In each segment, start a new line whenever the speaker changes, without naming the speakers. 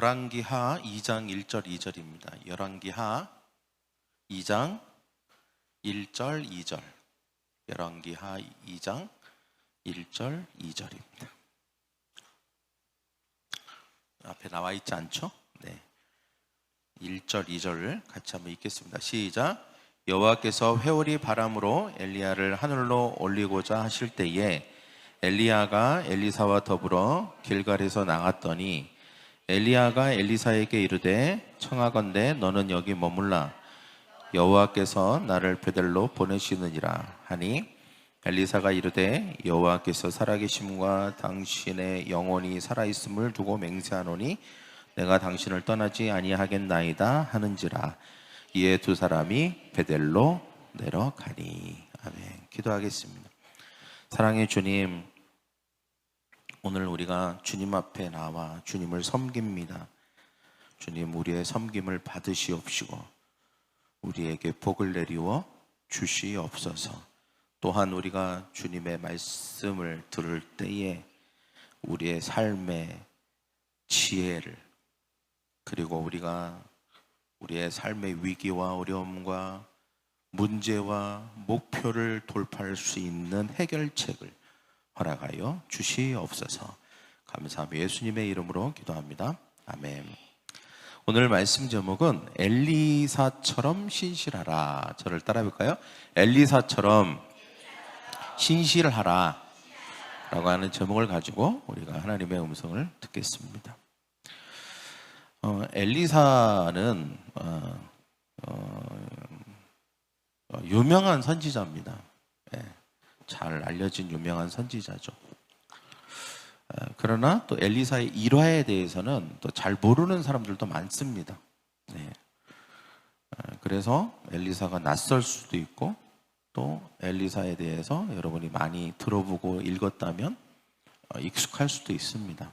열왕기하 2장 1절 2절입니다. 열왕기하 2장 1절 2절. 열왕기하 2장 1절 2절입니다. 앞에 나와 있지 않죠? 네. 1절 2절을 같이 한번 읽겠습니다. 시작. 여호와께서 회오리 바람으로 엘리야를 하늘로 올리고자 하실 때에 엘리야가 엘리사와 더불어 길갈에서 나갔더니 엘리야가 엘리사에게 이르되 청하건대 너는 여기 머물라 여호와께서 나를 베델로 보내시느니라 하니 엘리사가 이르되 여호와께서 살아계심과 당신의 영혼이 살아있음을 두고 맹세하노니 내가 당신을 떠나지 아니하겠나이다 하는지라. 이에 두 사람이 베델로 내려가니. 아멘. 기도하겠습니다. 사랑의 주님, 오늘 우리가 주님 앞에 나와 주님을 섬깁니다. 주님, 우리의 섬김을 받으시옵시고 우리에게 복을 내리워 주시옵소서. 또한 우리가 주님의 말씀을 들을 때에 우리의 삶의 지혜를, 그리고 우리가 우리의 삶의 위기와 어려움과 문제와 목표를 돌파할 수 있는 해결책을 허락하여 주시옵소서. 감사하며 예수님의 이름으로 기도합니다. 아멘. 오늘 말씀 제목은 엘리사처럼 신실하라. 저를 따라해 볼까요? 엘리사처럼 신실하라 라고 하는 제목을 가지고 우리가 하나님의 음성을 듣겠습니다. 엘리사는 유명한 선지자입니다. 잘 알려진 유명한 선지자죠. 그러나 또 엘리사의 일화에 대해서는 또 잘 모르는 사람들도 많습니다. 그래서 엘리사가 낯설 수도 있고 또 엘리사에 대해서 여러분이 많이 들어보고 읽었다면 익숙할 수도 있습니다.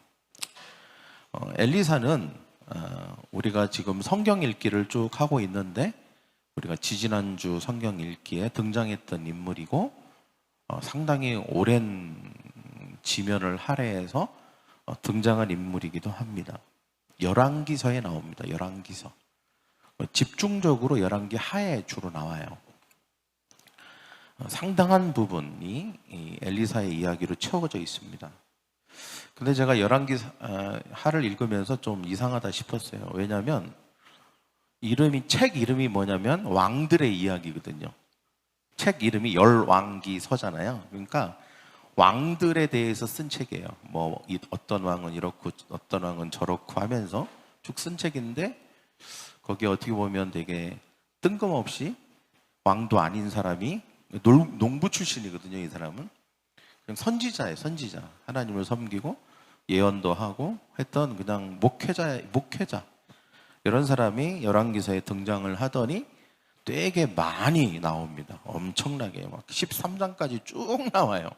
엘리사는 우리가 지금 성경 읽기를 쭉 하고 있는데 우리가 지지난주 성경 읽기에 등장했던 인물이고 상당히 오랜 지면을 할애해서 등장한 인물이기도 합니다. 열왕기서에 나옵니다. 열왕기서. 집중적으로 열왕기 하에 주로 나와요. 상당한 부분이 이 엘리사의 이야기로 채워져 있습니다. 근데 제가 열왕기 하를 읽으면서 좀 이상하다 싶었어요. 왜냐하면 책 이름이 뭐냐면 왕들의 이야기거든요. 책 이름이 열왕기서잖아요. 그러니까 왕들에 대해서 쓴 책이에요. 뭐 어떤 왕은 이렇고 어떤 왕은 저렇고 하면서 쭉 쓴 책인데 거기에 어떻게 보면 되게 뜬금없이 왕도 아닌 사람이 농부 출신이거든요. 이 사람은 그냥 선지자예요. 선지자. 하나님을 섬기고 예언도 하고 했던 그냥 목회자 이런 사람이 열왕기서에 등장을 하더니 되게 많이 나옵니다. 엄청나게 막 13장까지 쭉 나와요.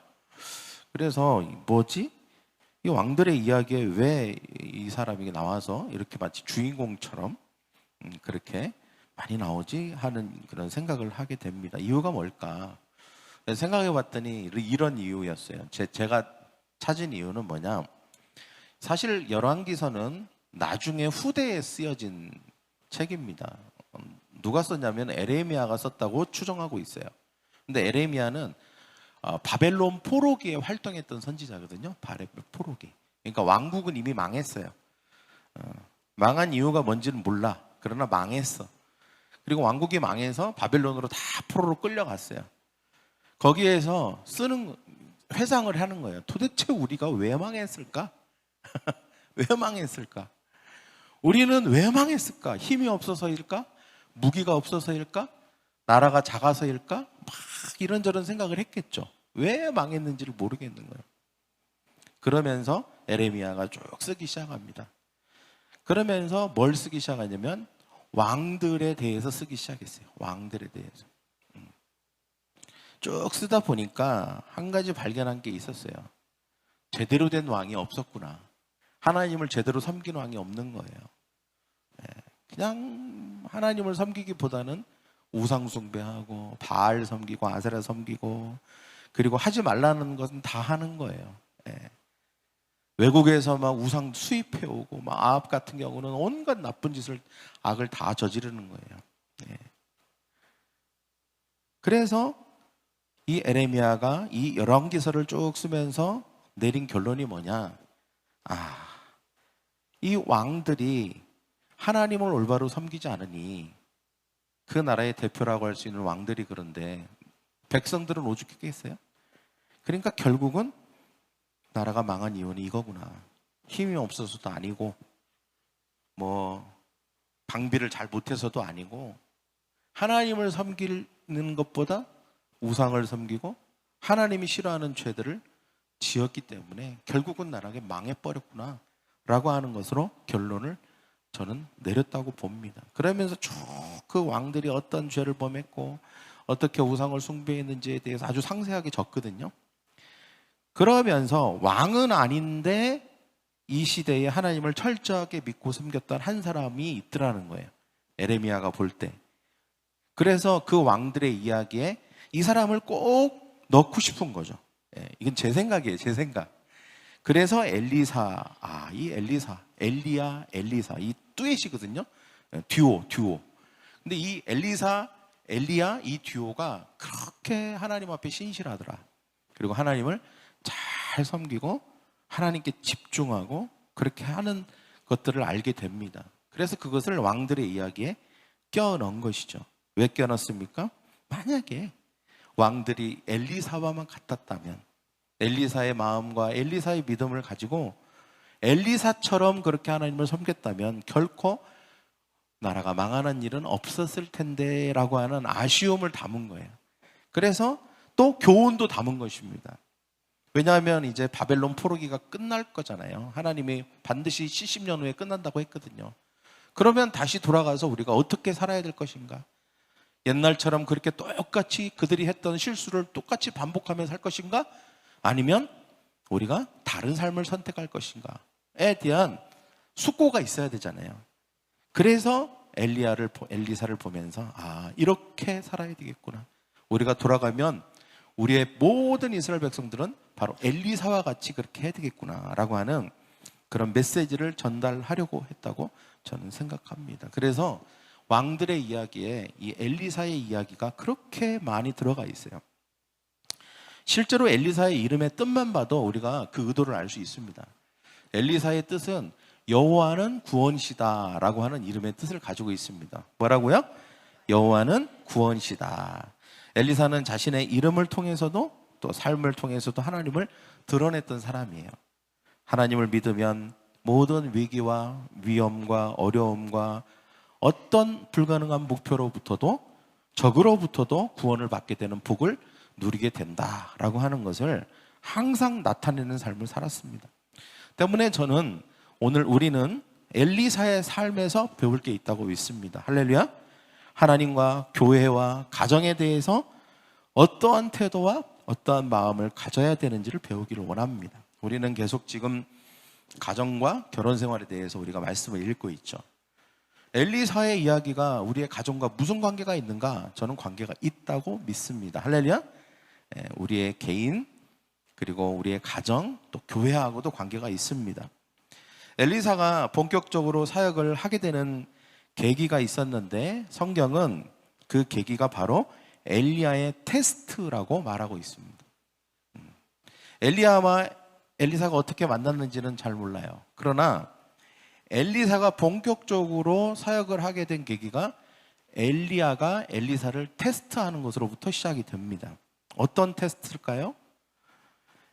그래서 뭐지? 이 왕들의 이야기에 왜 이 사람이 나와서 이렇게 마치 주인공처럼 그렇게 많이 나오지? 하는 그런 생각을 하게 됩니다. 이유가 뭘까? 생각해 봤더니 이런 이유였어요. 제가 찾은 이유는 뭐냐? 사실 열왕기서는 나중에 후대에 쓰여진 책입니다. 누가 썼냐면 에레미야가 썼다고 추정하고 있어요. 근데 에레미야는 바벨론 포로기에 활동했던 선지자거든요. 바벨론 포로기. 그러니까 왕국은 이미 망했어요. 망한 이유가 뭔지는 몰라. 그러나 망했어. 그리고 왕국이 망해서 바벨론으로 다 포로로 끌려갔어요. 거기에서 회상을 하는 거예요. 도대체 우리가 왜 망했을까? 왜 망했을까? 우리는 왜 망했을까? 힘이 없어서일까? 무기가 없어서일까? 나라가 작아서일까? 막 이런저런 생각을 했겠죠. 왜 망했는지를 모르겠는 거예요. 그러면서 에레미야가 쭉 쓰기 시작합니다. 그러면서 뭘 쓰기 시작하냐면 왕들에 대해서 쓰기 시작했어요. 왕들에 대해서. 쭉 쓰다 보니까 한 가지 발견한 게 있었어요. 제대로 된 왕이 없었구나. 하나님을 제대로 섬기는 왕이 없는 거예요. 그냥 하나님을 섬기기보다는 우상 숭배하고 바알 섬기고 아세라 섬기고 그리고 하지 말라는 것은 다 하는 거예요. 외국에서 막 우상 수입해 오고, 막 아합 같은 경우는 온갖 나쁜 짓을, 악을 다 저지르는 거예요. 예. 그래서 이 에레미야가 이 열왕기서를 쭉 쓰면서 내린 결론이 뭐냐? 이 왕들이 하나님을 올바로 섬기지 않으니, 그 나라의 대표라고 할 수 있는 왕들이 그런데 백성들은 오죽했겠어요? 그러니까 결국은 나라가 망한 이유는 이거구나. 힘이 없어서도 아니고, 뭐 방비를 잘 못해서도 아니고, 하나님을 섬기는 것보다 우상을 섬기고 하나님이 싫어하는 죄들을 지었기 때문에 결국은 나라가 망해버렸구나 라고 하는 것으로 결론을 저는 내렸다고 봅니다. 그러면서 쭉 그 왕들이 어떤 죄를 범했고 어떻게 우상을 숭배했는지에 대해서 아주 상세하게 적거든요. 그러면서 왕은 아닌데 이 시대에 하나님을 철저하게 믿고 섬겼던 한 사람이 있더라는 거예요. 에레미야가 볼 때. 그래서 그 왕들의 이야기에 이 사람을 꼭 넣고 싶은 거죠. 이건 제 생각이에요. 제 생각. 그래서 엘리사, 이 엘리사, 엘리야, 엘리사, 이 듀엣이거든요. 듀오. 근데 이 엘리사, 엘리야, 이 듀오가 그렇게 하나님 앞에 신실하더라. 그리고 하나님을 잘 섬기고 하나님께 집중하고 그렇게 하는 것들을 알게 됩니다. 그래서 그것을 왕들의 이야기에 껴넣은 것이죠. 왜 껴넣습니까? 만약에 왕들이 엘리사와만 같았다면, 엘리사의 마음과 엘리사의 믿음을 가지고 엘리사처럼 그렇게 하나님을 섬겼다면 결코 나라가 망하는 일은 없었을 텐데 라고 하는 아쉬움을 담은 거예요. 그래서 또 교훈도 담은 것입니다. 왜냐하면 이제 바벨론 포로기가 끝날 거잖아요. 하나님이 반드시 70년 후에 끝난다고 했거든요. 그러면 다시 돌아가서 우리가 어떻게 살아야 될 것인가? 옛날처럼 그렇게 똑같이 그들이 했던 실수를 똑같이 반복하면서 살 것인가? 아니면 우리가 다른 삶을 선택할 것인가에 대한 숙고가 있어야 되잖아요. 그래서 엘리사를 보면서 이렇게 살아야 되겠구나. 우리가 돌아가면 우리의 모든 이스라엘 백성들은 바로 엘리사와 같이 그렇게 해야 되겠구나 라고 하는 그런 메시지를 전달하려고 했다고 저는 생각합니다. 그래서 왕들의 이야기에 이 엘리사의 이야기가 그렇게 많이 들어가 있어요. 실제로 엘리사의 이름의 뜻만 봐도 우리가 그 의도를 알 수 있습니다. 엘리사의 뜻은 여호와는 구원시다 라고 하는 이름의 뜻을 가지고 있습니다. 뭐라고요? 여호와는 구원시다. 엘리사는 자신의 이름을 통해서도 또 삶을 통해서도 하나님을 드러냈던 사람이에요. 하나님을 믿으면 모든 위기와 위험과 어려움과 어떤 불가능한 목표로부터도, 적으로부터도 구원을 받게 되는 복을 누리게 된다라고 하는 것을 항상 나타내는 삶을 살았습니다. 때문에 저는 오늘 우리는 엘리사의 삶에서 배울 게 있다고 믿습니다. 할렐루야. 하나님과 교회와 가정에 대해서 어떠한 태도와 어떠한 마음을 가져야 되는지를 배우기를 원합니다. 우리는 계속 지금 가정과 결혼 생활에 대해서 우리가 말씀을 읽고 있죠. 엘리사의 이야기가 우리의 가정과 무슨 관계가 있는가? 저는 관계가 있다고 믿습니다. 할렐루야. 우리의 개인 그리고 우리의 가정 또 교회하고도 관계가 있습니다. 엘리사가 본격적으로 사역을 하게 되는 계기가 있었는데 성경은 그 계기가 바로 엘리야의 테스트라고 말하고 있습니다. 엘리야와 엘리사가 어떻게 만났는지는 잘 몰라요. 그러나 엘리사가 본격적으로 사역을 하게 된 계기가 엘리야가 엘리사를 테스트하는 것으로부터 시작이 됩니다. 어떤 테스트일까요?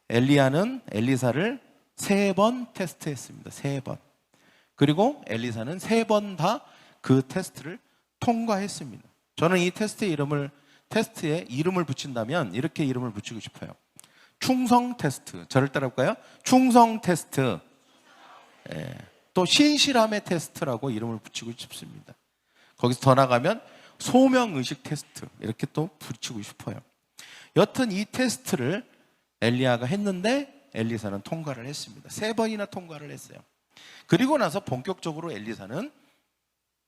엘리야는 엘리사를 3번 테스트했습니다. 3번. 그리고 엘리사는 3번 다 그 테스트를 통과했습니다. 저는 이 테스트에 이름을 붙인다면 이렇게 이름을 붙이고 싶어요. 충성 테스트. 저를 따라볼까요? 충성 테스트. 또 신실함의 테스트라고 이름을 붙이고 싶습니다. 거기서 더 나가면 소명의식 테스트. 이렇게 또 붙이고 싶어요. 여튼 이 테스트를 엘리야가 했는데 엘리사는 통과를 했습니다. 3번이나 통과를 했어요. 그리고 나서 본격적으로 엘리사는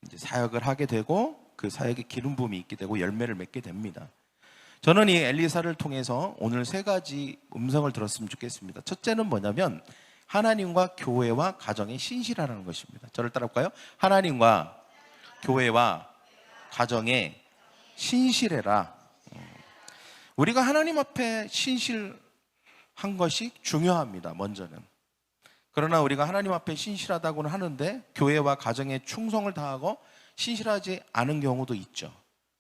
이제 사역을 하게 되고 그 사역에 기름 부음이 있게 되고 열매를 맺게 됩니다. 저는 이 엘리사를 통해서 오늘 3가지 음성을 들었으면 좋겠습니다. 첫째는 뭐냐면 하나님과 교회와 가정에 신실하라는 것입니다. 저를 따라볼까요? 하나님과 교회와 가정에 신실해라. 우리가 하나님 앞에 신실한 것이 중요합니다. 먼저는. 그러나 우리가 하나님 앞에 신실하다고는 하는데 교회와 가정에 충성을 다하고 신실하지 않은 경우도 있죠.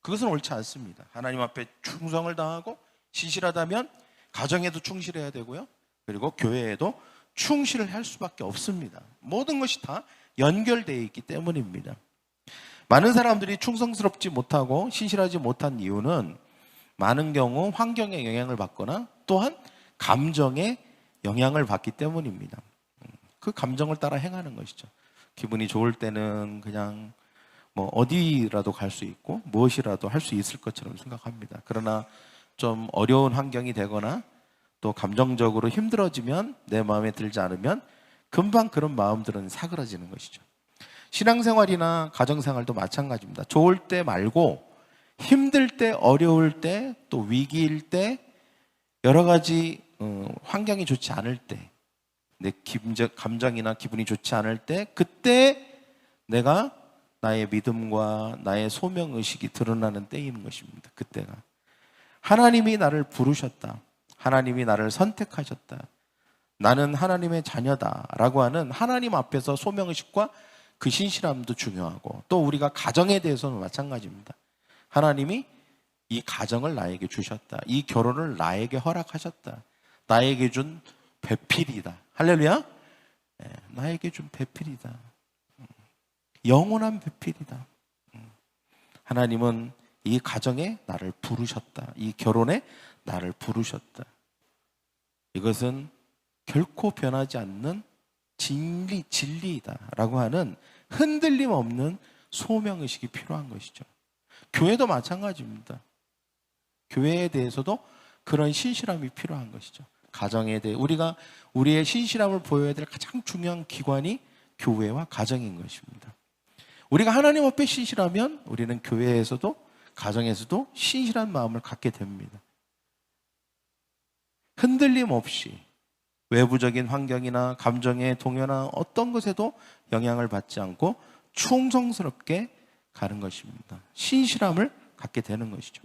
그것은 옳지 않습니다. 하나님 앞에 충성을 다하고 신실하다면 가정에도 충실해야 되고요. 그리고 교회에도 충실을 할 수밖에 없습니다. 모든 것이 다 연결되어 있기 때문입니다. 많은 사람들이 충성스럽지 못하고 신실하지 못한 이유는 많은 경우 환경의 영향을 받거나 또한 감정의 영향을 받기 때문입니다. 그 감정을 따라 행하는 것이죠. 기분이 좋을 때는 그냥 뭐 어디라도 갈 수 있고 무엇이라도 할 수 있을 것처럼 생각합니다. 그러나 좀 어려운 환경이 되거나 또 감정적으로 힘들어지면, 내 마음에 들지 않으면 금방 그런 마음들은 사그라지는 것이죠. 신앙생활이나 가정생활도 마찬가지입니다. 좋을 때 말고 힘들 때, 어려울 때, 또 위기일 때, 여러 가지 환경이 좋지 않을 때, 내 감정이나 기분이 좋지 않을 때, 그때 내가 나의 믿음과 나의 소명의식이 드러나는 때인 것입니다. 그때가 하나님이 나를 부르셨다, 하나님이 나를 선택하셨다, 나는 하나님의 자녀다 라고 하는 하나님 앞에서 소명의식과 그 신실함도 중요하고, 또 우리가 가정에 대해서는 마찬가지입니다. 하나님이 이 가정을 나에게 주셨다, 이 결혼을 나에게 허락하셨다, 나에게 준 배필이다. 할렐루야. 나에게 준 배필이다, 영원한 배필이다. 하나님은 이 가정에 나를 부르셨다, 이 결혼에 나를 부르셨다. 이것은 결코 변하지 않는 진리이다라고 하는 흔들림 없는 소명의식이 필요한 것이죠. 교회도 마찬가지입니다. 교회에 대해서도 그런 신실함이 필요한 것이죠. 가정에 대해 우리가 우리의 신실함을 보여야 될 가장 중요한 기관이 교회와 가정인 것입니다. 우리가 하나님 앞에 신실하면 우리는 교회에서도 가정에서도 신실한 마음을 갖게 됩니다. 흔들림 없이 외부적인 환경이나 감정의 동요나 어떤 것에도 영향을 받지 않고 충성스럽게 가는 것입니다. 신실함을 갖게 되는 것이죠.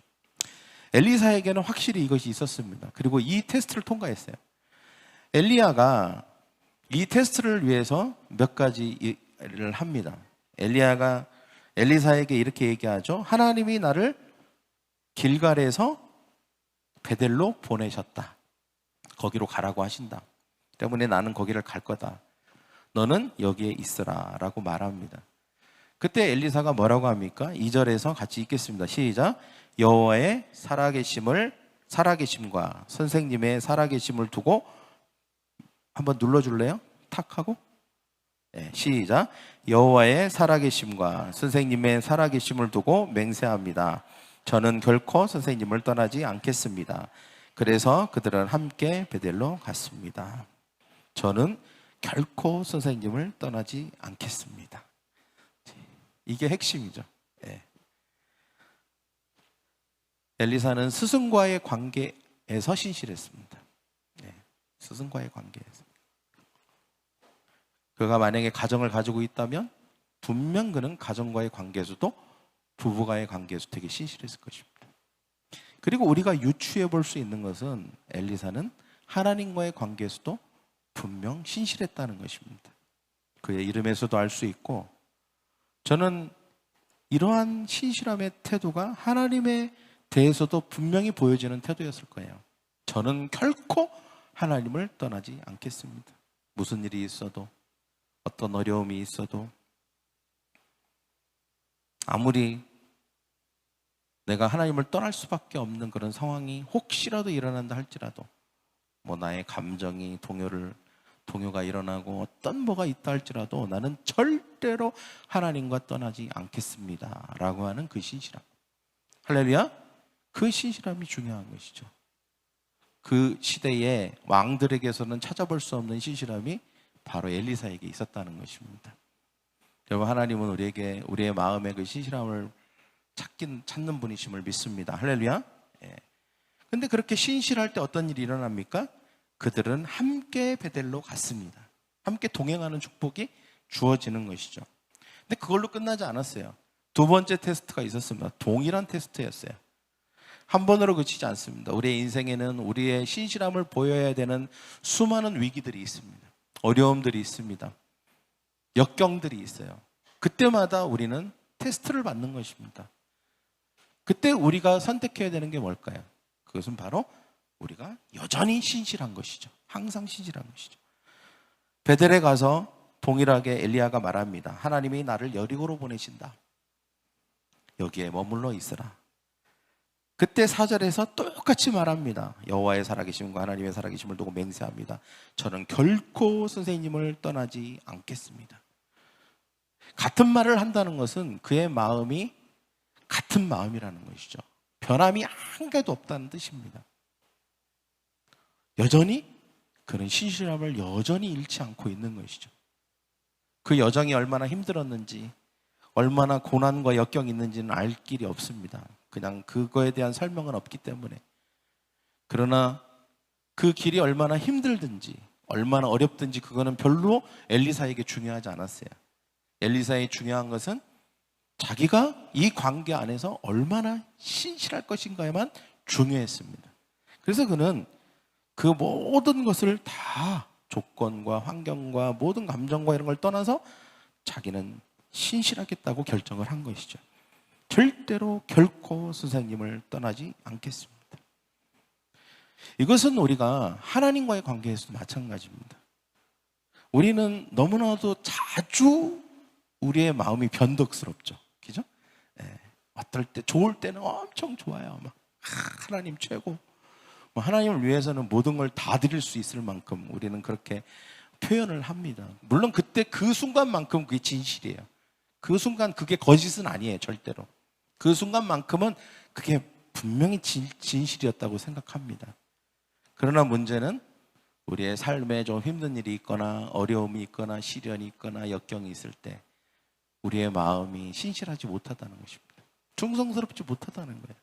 엘리사에게는 확실히 이것이 있었습니다. 그리고 이 테스트를 통과했어요. 엘리야가 이 테스트를 위해서 몇 가지 일을 합니다. 엘리야가 엘리사에게 이렇게 얘기하죠. 하나님이 나를 길갈에서 베델로 보내셨다. 거기로 가라고 하신다. 때문에 나는 거기를 갈 거다. 너는 여기에 있으라 라고 말합니다. 그때 엘리사가 뭐라고 합니까? 2절에서 같이 읽겠습니다. 시작. 여호와의 살아계심과 선생님의 살아계심을 두고 한번 눌러줄래요? 탁 하고. 네, 시작. 여호와의 살아계심과 선생님의 살아계심을 두고 맹세합니다. 저는 결코 선생님을 떠나지 않겠습니다. 그래서 그들은 함께 베델로 갔습니다. 저는 결코 선생님을 떠나지 않겠습니다. 이게 핵심이죠. 네. 엘리사는 스승과의 관계에서 신실했습니다. 네. 스승과의 관계에서. 그가 만약에 가정을 가지고 있다면 분명 그는 가정과의 관계에서도, 부부와의 관계에서 되게 신실했을 것입니다. 그리고 우리가 유추해 볼 수 있는 것은 엘리사는 하나님과의 관계에서도 분명 신실했다는 것입니다. 그의 이름에서도 알 수 있고, 저는 이러한 신실함의 태도가 하나님에 대해서도 분명히 보여지는 태도였을 거예요. 저는 결코 하나님을 떠나지 않겠습니다. 무슨 일이 있어도, 어떤 어려움이 있어도, 아무리 내가 하나님을 떠날 수밖에 없는 그런 상황이 혹시라도 일어난다 할지라도, 뭐 나의 감정이 동요가 일어나고 어떤 뭐가 있다 할지라도 나는 절대로 하나님과 떠나지 않겠습니다 라고 하는 그 신실함. 할렐루야. 그 신실함이 중요한 것이죠. 그 시대의 왕들에게서는 찾아볼 수 없는 신실함이 바로 엘리사에게 있었다는 것입니다. 여러분, 하나님은 우리에게 우리의 마음의 그 신실함을 찾는 분이심을 믿습니다. 할렐루야. 예. 근데 그렇게 신실할 때 어떤 일이 일어납니까? 그들은 함께 베델로 갔습니다. 함께 동행하는 축복이 주어지는 것이죠. 근데 그걸로 끝나지 않았어요. 두 번째 테스트가 있었습니다. 동일한 테스트였어요. 한 번으로 그치지 않습니다. 우리의 인생에는 우리의 신실함을 보여야 되는 수많은 위기들이 있습니다. 어려움들이 있습니다. 역경들이 있어요. 그때마다 우리는 테스트를 받는 것입니다. 그때 우리가 선택해야 되는 게 뭘까요? 그것은 바로 우리가 여전히 신실한 것이죠. 항상 신실한 것이죠. 베델에 가서 동일하게 엘리야가 말합니다. 하나님이 나를 여리고로 보내신다. 여기에 머물러 있으라. 그때 4절에서 똑같이 말합니다. 여호와의 살아계심과 하나님의 살아계심을 두고 맹세합니다. 저는 결코 선생님을 떠나지 않겠습니다. 같은 말을 한다는 것은 그의 마음이 같은 마음이라는 것이죠. 변함이 한 개도 없다는 뜻입니다. 여전히 그는 신실함을 여전히 잃지 않고 있는 것이죠. 그 여정이 얼마나 힘들었는지, 얼마나 고난과 역경이 있는지는 알 길이 없습니다. 그냥 그거에 대한 설명은 없기 때문에. 그러나 그 길이 얼마나 힘들든지, 얼마나 어렵든지 그거는 별로 엘리사에게 중요하지 않았어요. 엘리사에 중요한 것은 자기가 이 관계 안에서 얼마나 신실할 것인가에만 중요했습니다. 그래서 그는 그 모든 것을 다 조건과 환경과 모든 감정과 이런 걸 떠나서 자기는 신실하겠다고 결정을 한 것이죠. 절대로 결코 선생님을 떠나지 않겠습니다. 이것은 우리가 하나님과의 관계에서도 마찬가지입니다. 우리는 너무나도 자주 우리의 마음이 변덕스럽죠. 그죠? 예, 어떨 때, 좋을 때는 엄청 좋아요. 막, 하나님 최고. 하나님을 위해서는 모든 걸 다 드릴 수 있을 만큼 우리는 그렇게 표현을 합니다. 물론 그때 그 순간만큼 그게 진실이에요. 그 순간 그게 거짓은 아니에요. 절대로. 그 순간만큼은 그게 분명히 진실이었다고 생각합니다. 그러나 문제는 우리의 삶에 좀 힘든 일이 있거나 어려움이 있거나 시련이 있거나 역경이 있을 때 우리의 마음이 신실하지 못하다는 것입니다. 충성스럽지 못하다는 거예요.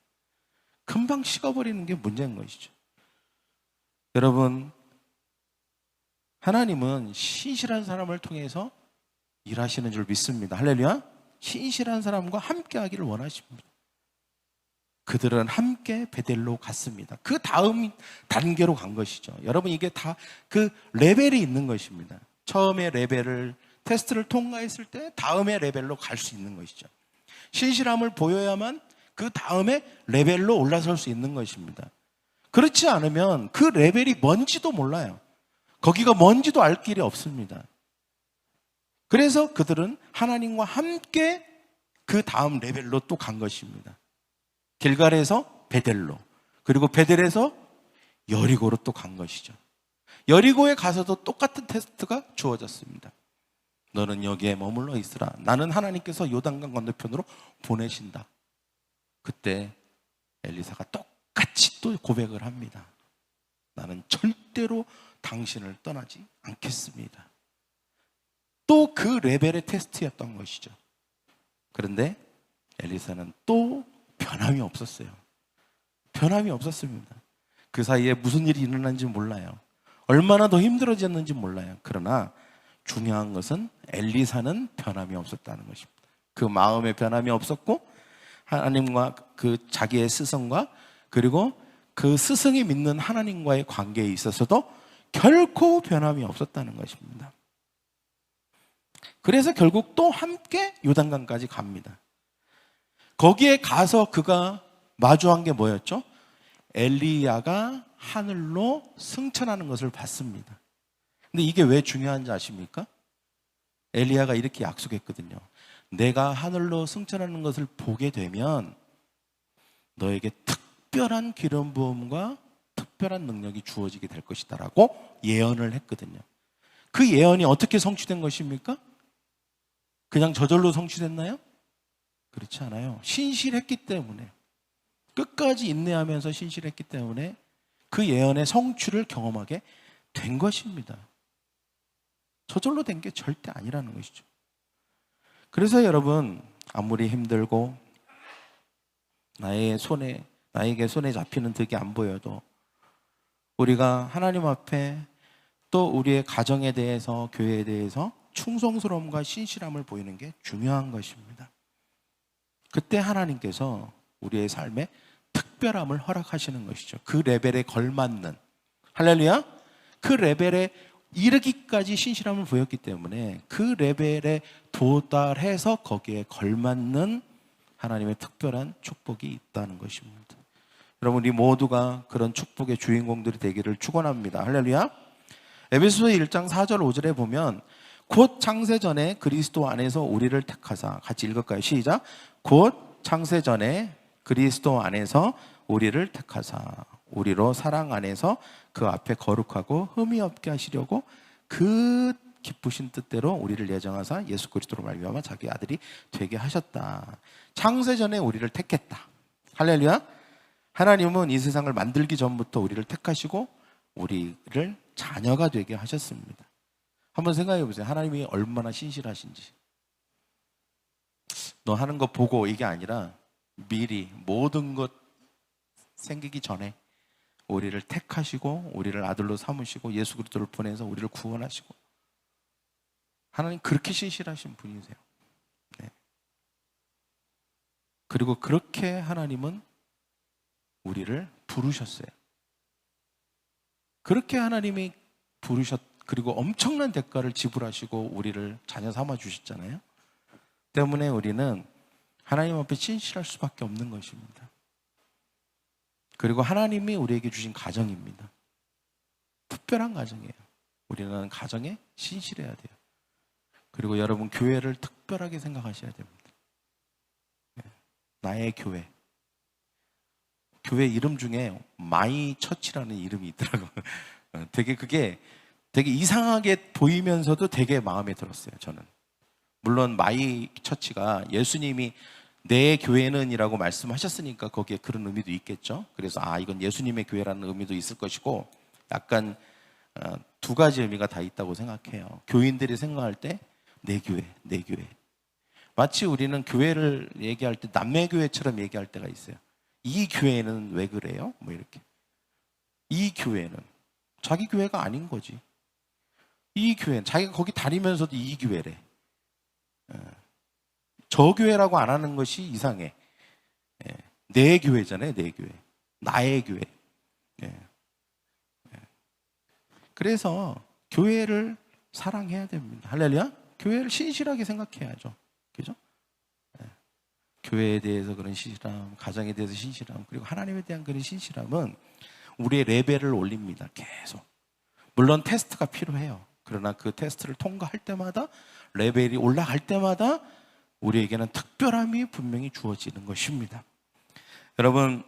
금방 식어버리는 게 문제인 것이죠. 여러분, 하나님은 신실한 사람을 통해서 일하시는 줄 믿습니다. 할렐루야. 신실한 사람과 함께 하기를 원하십니다. 그들은 함께 베델로 갔습니다. 그 다음 단계로 간 것이죠. 여러분, 이게 다 그 레벨이 있는 것입니다. 처음에 레벨을 테스트를 통과했을 때 다음에 레벨로 갈 수 있는 것이죠. 신실함을 보여야만 그 다음에 레벨로 올라설 수 있는 것입니다. 그렇지 않으면 그 레벨이 뭔지도 몰라요. 거기가 뭔지도 알 길이 없습니다. 그래서 그들은 하나님과 함께 그 다음 레벨로 또 간 것입니다. 길갈에서 베델로, 그리고 베델에서 여리고로 또 간 것이죠. 여리고에 가서도 똑같은 테스트가 주어졌습니다. 너는 여기에 머물러 있으라. 나는 하나님께서 요단강 건너편으로 보내신다. 그때 엘리사가 똑같이 또 고백을 합니다. 나는 절대로 당신을 떠나지 않겠습니다. 또 그 레벨의 테스트였던 것이죠. 그런데 엘리사는 또 변함이 없었어요. 변함이 없었습니다. 그 사이에 무슨 일이 일어난지 몰라요. 얼마나 더 힘들어졌는지 몰라요. 그러나 중요한 것은 엘리사는 변함이 없었다는 것입니다. 그 마음에 변함이 없었고 하나님과 그 자기의 스승과 그리고 그 스승이 믿는 하나님과의 관계에 있어서도 결코 변함이 없었다는 것입니다. 그래서 결국 또 함께 요단강까지 갑니다. 거기에 가서 그가 마주한 게 뭐였죠? 엘리야가 하늘로 승천하는 것을 봤습니다. 근데 이게 왜 중요한지 아십니까? 엘리야가 이렇게 약속했거든요. 내가 하늘로 승천하는 것을 보게 되면 너에게 특별한 기름 부음과 특별한 능력이 주어지게 될 것이다 라고 예언을 했거든요. 그 예언이 어떻게 성취된 것입니까? 그냥 저절로 성취됐나요? 그렇지 않아요. 신실했기 때문에, 끝까지 인내하면서 신실했기 때문에 그 예언의 성취를 경험하게 된 것입니다. 저절로 된 게 절대 아니라는 것이죠. 그래서 여러분, 아무리 힘들고 나에게 손에 잡히는 득이 안 보여도 우리가 하나님 앞에 또 우리의 가정에 대해서, 교회에 대해서 충성스러움과 신실함을 보이는 게 중요한 것입니다. 그때 하나님께서 우리의 삶에 특별함을 허락하시는 것이죠. 그 레벨에 걸맞는, 할렐루야, 그 레벨에 이르기까지 신실함을 보였기 때문에 그 레벨에 도달해서 거기에 걸맞는 하나님의 특별한 축복이 있다는 것입니다. 여러분, 우리 모두가 그런 축복의 주인공들이 되기를 축원합니다. 할렐루야. 에베소서 1장 4절 5절에 보면 곧 창세전에 그리스도 안에서 우리를 택하사, 같이 읽을까요? 시작. 곧 창세전에 그리스도 안에서 우리를 택하사 우리로 사랑 안에서 그 앞에 거룩하고 흠이 없게 하시려고 그 기쁘신 뜻대로 우리를 예정하사 예수 그리스도로 말미암아 자기 아들이 되게 하셨다. 창세전에 우리를 택했다. 할렐루야. 하나님은 이 세상을 만들기 전부터 우리를 택하시고 우리를 자녀가 되게 하셨습니다. 한번 생각해 보세요. 하나님이 얼마나 신실하신지. 너 하는 거 보고 이게 아니라 미리 모든 것 생기기 전에 우리를 택하시고 우리를 아들로 삼으시고 예수 그리스도를 보내서 우리를 구원하시고, 하나님 그렇게 신실하신 분이세요. 네. 그리고 그렇게 하나님은 우리를 부르셨어요. 그렇게 하나님이 그리고 엄청난 대가를 지불하시고 우리를 자녀 삼아 주셨잖아요. 때문에 우리는 하나님 앞에 신실할 수밖에 없는 것입니다. 그리고 하나님이 우리에게 주신 가정입니다. 특별한 가정이에요. 우리는 가정에 신실해야 돼요. 그리고 여러분, 교회를 특별하게 생각하셔야 됩니다. 나의 교회. 교회 이름 중에 마이 처치라는 이름이 있더라고요. 그게 되게 이상하게 보이면서도 되게 마음에 들었어요, 저는. 물론 마이 처치가 예수님이 내 교회는 이라고 말씀하셨으니까 거기에 그런 의미도 있겠죠. 그래서 이건 예수님의 교회라는 의미도 있을 것이고, 약간 두 가지 의미가 다 있다고 생각해요. 교인들이 생각할 때 내 교회, 내 교회. 마치 우리는 교회를 얘기할 때 남매교회처럼 얘기할 때가 있어요. 이 교회는 왜 그래요? 뭐 이렇게. 이 교회는 자기 교회가 아닌 거지. 이 교회는 자기가 거기 다니면서도 이 교회래. 저 교회라고 안 하는 것이 이상해. 내 교회잖아요, 내 교회. 나의 교회. 그래서 교회를 사랑해야 됩니다. 할렐루야. 교회를 신실하게 생각해야죠. 그죠? 교회에 대해서 그런 신실함, 가정에 대해서 신실함, 그리고 하나님에 대한 그런 신실함은 우리의 레벨을 올립니다. 계속. 물론 테스트가 필요해요. 그러나 그 테스트를 통과할 때마다, 레벨이 올라갈 때마다 우리에게는 특별함이 분명히 주어지는 것입니다. 여러분,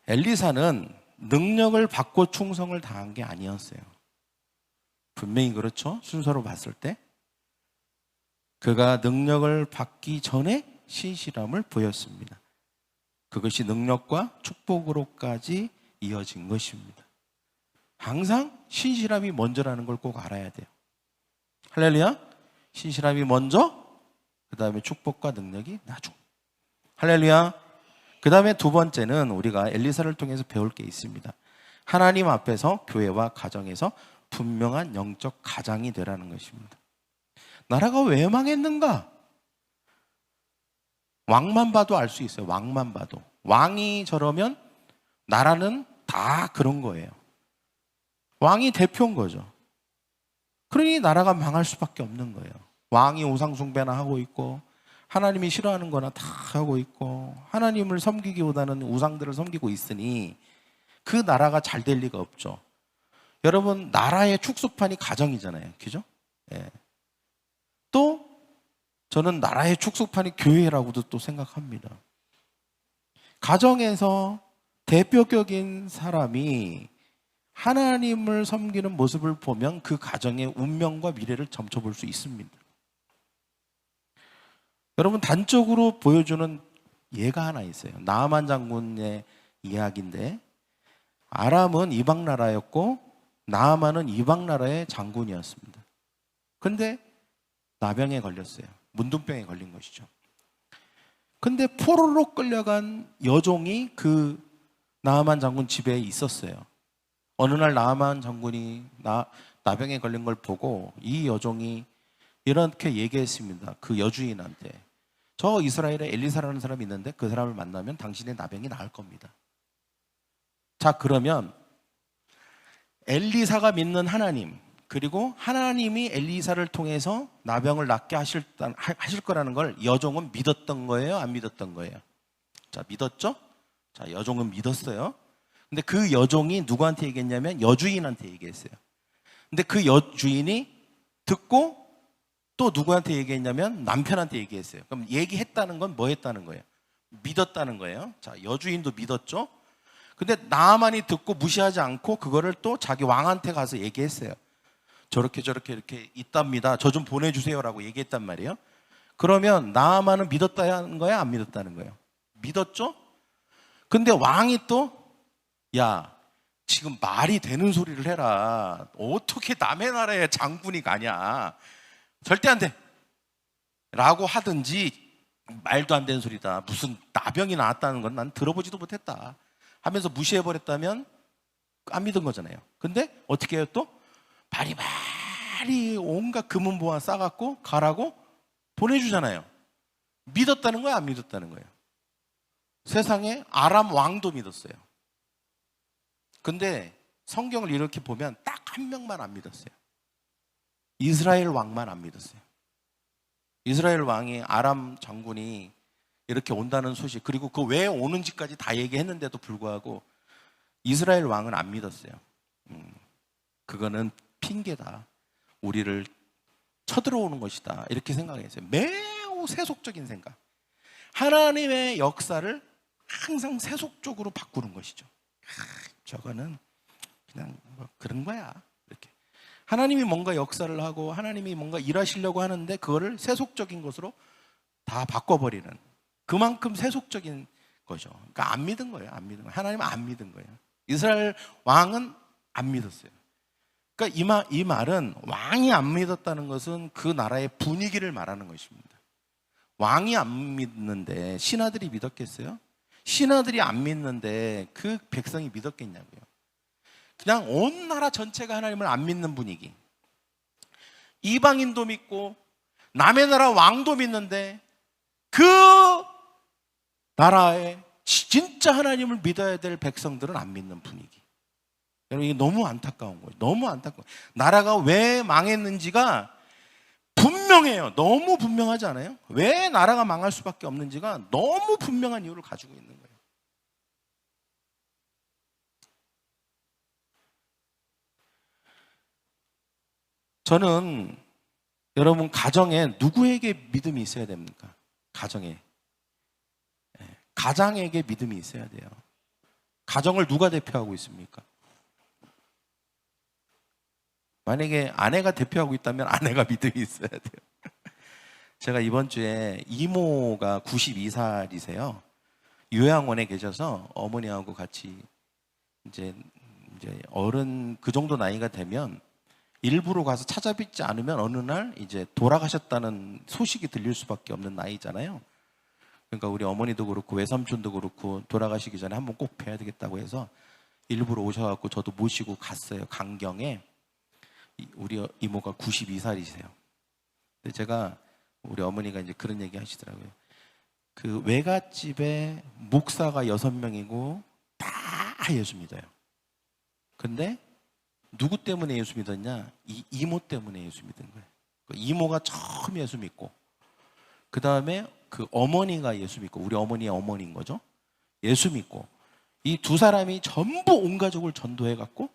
엘리사는 능력을 받고 충성을 다한 게 아니었어요. 분명히 그렇죠. 순서로 봤을 때 그가 능력을 받기 전에 신실함을 보였습니다. 그것이 능력과 축복으로까지 이어진 것입니다. 항상 신실함이 먼저라는 걸 꼭 알아야 돼요. 할렐루야. 신실함이 먼저, 그 다음에 축복과 능력이 나중. 할렐루야. 그 다음에 두 번째는 우리가 엘리사를 통해서 배울 게 있습니다. 하나님 앞에서, 교회와 가정에서 분명한 영적 가장이 되라는 것입니다. 나라가 왜 망했는가? 왕만 봐도 알 수 있어요. 왕만 봐도. 왕이 저러면 나라는 다 그런 거예요. 왕이 대표인 거죠. 그러니 나라가 망할 수밖에 없는 거예요. 왕이 우상숭배나 하고 있고, 하나님이 싫어하는 거나 다 하고 있고, 하나님을 섬기기보다는 우상들을 섬기고 있으니 그 나라가 잘 될 리가 없죠. 여러분, 나라의 축소판이 가정이잖아요. 그죠? 예. 또 저는 나라의 축소판이 교회라고도 또 생각합니다. 가정에서 대표격인 사람이 하나님을 섬기는 모습을 보면 그 가정의 운명과 미래를 점쳐볼 수 있습니다. 여러분, 단적으로 보여주는 예가 하나 있어요. 나아만 장군의 이야기인데, 아람은 이방 나라였고 나아만은 이방 나라의 장군이었습니다. 근데 나병에 걸렸어요. 문둥병에 걸린 것이죠. 근데 포로로 끌려간 여종이 그 나아만 장군 집에 있었어요. 어느 날 나아만 장군이 나병에 걸린 걸 보고 이 여종이 이렇게 얘기했습니다. 그 여주인한테. 저 이스라엘에 엘리사라는 사람이 있는데 그 사람을 만나면 당신의 나병이 나을 겁니다. 자, 그러면 엘리사가 믿는 하나님, 그리고 하나님이 엘리사를 통해서 나병을 낫게 하실 거라는 걸 여종은 믿었던 거예요? 안 믿었던 거예요? 자, 믿었죠? 자, 여종은 믿었어요. 근데 그 여종이 누구한테 얘기했냐면 여주인한테 얘기했어요. 근데 그 여주인이 듣고 또 누구한테 얘기했냐면 남편한테 얘기했어요. 그럼 얘기했다는 건 뭐 했다는 거예요? 믿었다는 거예요. 자, 여주인도 믿었죠? 근데 나아만이 듣고 무시하지 않고 그거를 또 자기 왕한테 가서 얘기했어요. 저렇게 이렇게 있답니다. 저 좀 보내주세요라고 얘기했단 말이에요. 그러면 나아만은 믿었다는 거야? 안 믿었다는 거예요? 믿었죠? 근데 왕이 또 야, 지금 말이 되는 소리를 해라. 어떻게 남의 나라에 장군이 가냐. 절대 안 돼. 라고 하든지 말도 안 되는 소리다. 무슨 나병이 나왔다는 건 난 들어보지도 못했다. 하면서 무시해버렸다면 안 믿은 거잖아요. 근데 어떻게 해요 또? 바리바리 온갖 금은보화 싸갖고 가라고 보내주잖아요. 믿었다는 거야? 안 믿었다는 거예요? 세상에 아람 왕도 믿었어요. 근데 성경을 이렇게 보면 딱 한 명만 안 믿었어요. 이스라엘 왕만 안 믿었어요. 이스라엘 왕이 아람 장군이 이렇게 온다는 소식, 그리고 그 왜 오는지까지 다 얘기했는데도 불구하고 이스라엘 왕은 안 믿었어요. 그거는 핑계다. 우리를 쳐들어오는 것이다. 이렇게 생각했어요. 매우 세속적인 생각. 하나님의 역사를 항상 세속적으로 바꾸는 것이죠. 저거는 그냥 뭐 그런 거야. 이렇게. 하나님이 뭔가 역사를 하고 하나님이 뭔가 일하시려고 하는데 그거를 세속적인 것으로 다 바꿔버리는, 그만큼 세속적인 거죠. 그러니까 안 믿은 거예요. 안 믿은 거예요. 하나님은 안 믿은 거예요. 이스라엘 왕은 안 믿었어요. 그러니까 이 말은 왕이 안 믿었다는 것은 그 나라의 분위기를 말하는 것입니다. 왕이 안 믿는데 신하들이 믿었겠어요? 신하들이 안 믿는데 그 백성이 믿었겠냐고요. 그냥 온 나라 전체가 하나님을 안 믿는 분위기. 이방인도 믿고 남의 나라 왕도 믿는데 그 나라에 진짜 하나님을 믿어야 될 백성들은 안 믿는 분위기. 여러분, 이게 너무 안타까운 거예요. 너무 안타까워요. 나라가 왜 망했는지가 분명해요. 너무 분명하지 않아요? 왜 나라가 망할 수밖에 없는지가 너무 분명한 이유를 가지고 있는 거예요. 저는 여러분 가정에 누구에게 믿음이 있어야 됩니까? 가정에. 가장에게 믿음이 있어야 돼요. 가정을 누가 대표하고 있습니까? 만약에 아내가 대표하고 있다면 아내가 믿음이 있어야 돼요. 제가 이번 주에 이모가 92살이세요. 요양원에 계셔서 어머니하고 같이 이제 어른 그 정도 나이가 되면 일부러 가서 찾아뵙지 않으면 어느 날 이제 돌아가셨다는 소식이 들릴 수밖에 없는 나이잖아요. 그러니까 우리 어머니도 그렇고 외삼촌도 그렇고 돌아가시기 전에 한번 꼭 뵈야 되겠다고 해서 일부러 오셔갖고 저도 모시고 갔어요. 강경에. 우리 이모가 92살이세요. 근데 제가 우리 어머니가 이제 그런 얘기 하시더라고요. 그 외갓집에 목사가 6명이고 다 예수 믿어요. 근데 누구 때문에 예수 믿었냐? 이 이모 때문에 예수 믿은 거예요. 그 이모가 처음 예수 믿고, 그 다음에 그 어머니가 예수 믿고, 우리 어머니의 어머니인 거죠. 예수 믿고, 이 두 사람이 전부 온 가족을 전도해갖고